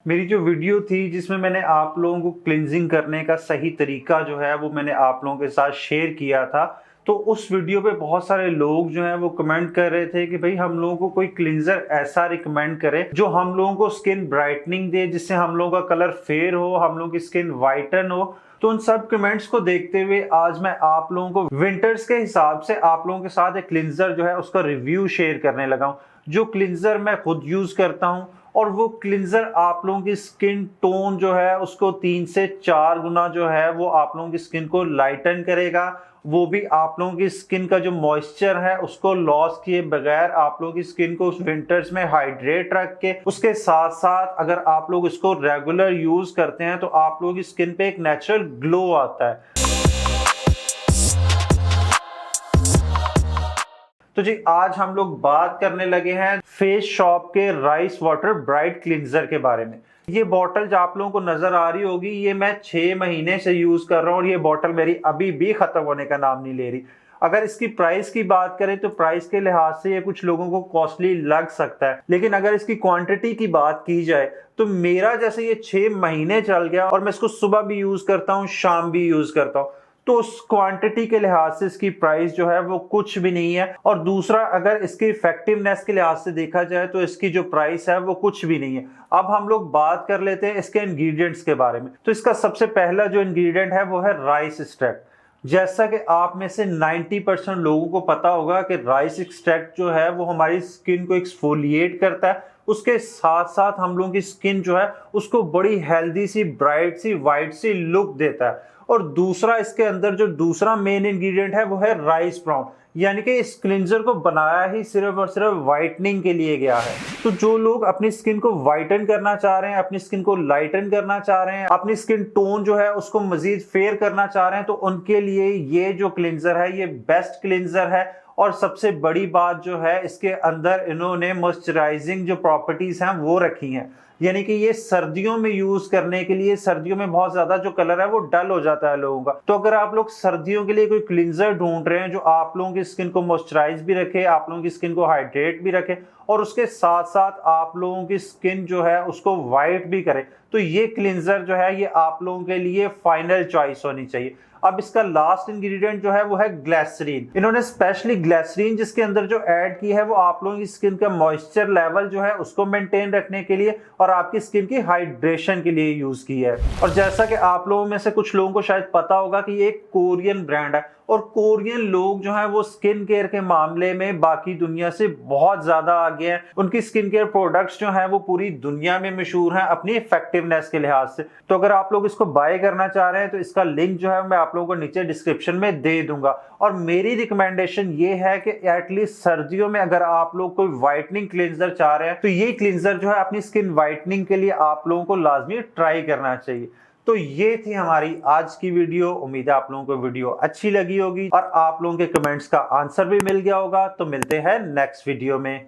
मेरी जो वीडियो थी जिसमें मैंने आप लोगों को क्लिनजिंग करने का सही तरीका जो है वो मैंने आप लोगों के साथ शेयर किया था। तो उस वीडियो पे बहुत सारे लोग जो हैं वो कमेंट कर रहे थे कि भाई हम लोगों को कोई क्लिनजर ऐसा रिकमेंड करे जो हम लोगों को स्किन ब्राइटनिंग दे, जिससे हम लोगों का कलर फेयर हो, हम लोगों की स्किन वाइटन हो। तो उन सब कमेंट्स को देखते हुए आज मैं आप लोगों को विंटर्स के हिसाब से आप लोगों के साथ एक क्लिनजर जो है उसका रिव्यू शेयर करने लगा हूं, जो क्लिनजर मैं खुद यूज करता हूं। और वो क्लिनजर आप लोगों की स्किन टोन जो है उसको 3 से 4 गुना जो है वो आप लोगों की स्किन को लाइटन करेगा। वो भी आप लोगों की स्किन का जो मॉइस्चर है उसको लॉस किए बगैर आप लोगों की स्किन को उस विंटर्स में हाइड्रेट रख के, उसके साथ साथ अगर आप लोग इसको रेगुलर यूज करते हैं तो आप लोगों की स्किन पे एक नेचुरल ग्लो आता है। तो जी आज हम लोग बात करने लगे हैं फेस शॉप के राइस वाटर ब्राइट क्लिनजर के बारे में। ये बॉटल जो आप लोगों को नजर आ रही होगी ये मैं 6 महीने से यूज कर रहा हूँ और ये बॉटल मेरी अभी भी खत्म होने का नाम नहीं ले रही। अगर इसकी प्राइस की बात करें तो प्राइस के लिहाज से ये कुछ लोगों को कॉस्टली लग सकता है, लेकिन अगर इसकी क्वांटिटी की बात की जाए तो मेरा जैसे ये 6 महीने चल गया और मैं इसको सुबह भी यूज करता हूँ, शाम भी यूज करता हूँ, तो उस क्वांटिटी के लिहाज से इसकी प्राइस जो है वो कुछ भी नहीं है। और दूसरा अगर इसकी इफेक्टिवनेस के लिहाज से देखा जाए तो इसकी जो प्राइस है वो कुछ भी नहीं है। अब हम लोग बात कर लेते हैं इसके इंग्रेडिएंट्स के बारे में। तो इसका सबसे पहला जो इंग्रेडिएंट है वो है राइस एक्सट्रैक्ट। जैसा कि आप में से 90% लोगों को पता होगा कि राइस एक्सट्रैक्ट जो है वो हमारी स्किन को एक्सफोलिएट करता है, उसके साथ साथ हम लोगों की स्किन जो है उसको बड़ी हेल्दी सी, ब्राइट सी, वाइट सी लुक देता है। और दूसरा इसके अंदर जो दूसरा मेन इंग्रेडिएंट है वो है राइस ब्राउन, यानी कि इस क्लिनजर को बनाया ही सिर्फ और सिर्फ वाइटनिंग के लिए गया है। तो जो लोग अपनी स्किन को वाइटन करना चाह रहे हैं, अपनी स्किन को लाइटन करना चाह रहे हैं, अपनी स्किन टोन जो है उसको मजीद फेयर करना चाह रहे हैं, तो उनके लिए ये जो क्लिनजर है ये बेस्ट क्लिनजर है। और सबसे बड़ी बात जो है इसके अंदर इन्होंने मॉइस्चराइजिंग जो प्रॉपर्टीज हैं वो रखी हैं, यानी कि ये सर्दियों में यूज करने के लिए, सर्दियों में बहुत ज्यादा जो कलर है वो डल हो जाता है लोगों का। तो अगर आप लोग सर्दियों के लिए कोई क्लिनजर ढूंढ रहे हैं जो आप लोगों की स्किन को मॉइस्चराइज भी रखे, आप लोगों की स्किन को हाइड्रेट भी रखे और उसके साथ साथ आप लोगों की स्किन जो है उसको वाइट भी करे, तो ये क्लिनजर जो है ये आप लोगों के लिए फाइनल चॉइस होनी चाहिए। अब इसका लास्ट इंग्रेडिएंट जो है वो है ग्लिसरीन। इन्होंने स्पेशली ग्लिसरीन जिसके अंदर जो ऐड की है वो आप लोगों की स्किन का मॉइस्चर लेवल जो है उसको मेंटेन रखने के लिए और आपकी स्किन की हाइड्रेशन के लिए यूज की है। और जैसा कि आप लोगों में से कुछ लोगों को शायद पता होगा कि ये एक कोरियन ब्रांड है और कोरियन लोग जो हैं वो स्किन केयर के मामले में बाकी दुनिया से बहुत ज्यादा आगे हैं। उनकी स्किन केयर प्रोडक्ट्स जो हैं वो पूरी दुनिया में मशहूर हैं अपनी इफेक्टिवनेस के लिहाज से। तो अगर आप लोग इसको बाय करना चाह रहे हैं तो इसका लिंक जो है मैं आप लोगों को नीचे डिस्क्रिप्शन में दे दूंगा। और मेरी रिकमेंडेशन ये है कि एटलीस्ट सर्दियों में अगर आप लोग कोई व्हाइटनिंग क्लिनजर चाह रहे हैं तो ये क्लिनजर जो है अपनी स्किन व्हाइटनिंग के लिए आप लोगों को लाजमी ट्राई करना चाहिए। तो ये थी हमारी आज की वीडियो। उम्मीद है आप लोगों को वीडियो अच्छी लगी होगी और आप लोगों के कमेंट्स का आंसर भी मिल गया होगा। तो मिलते हैं नेक्स्ट वीडियो में।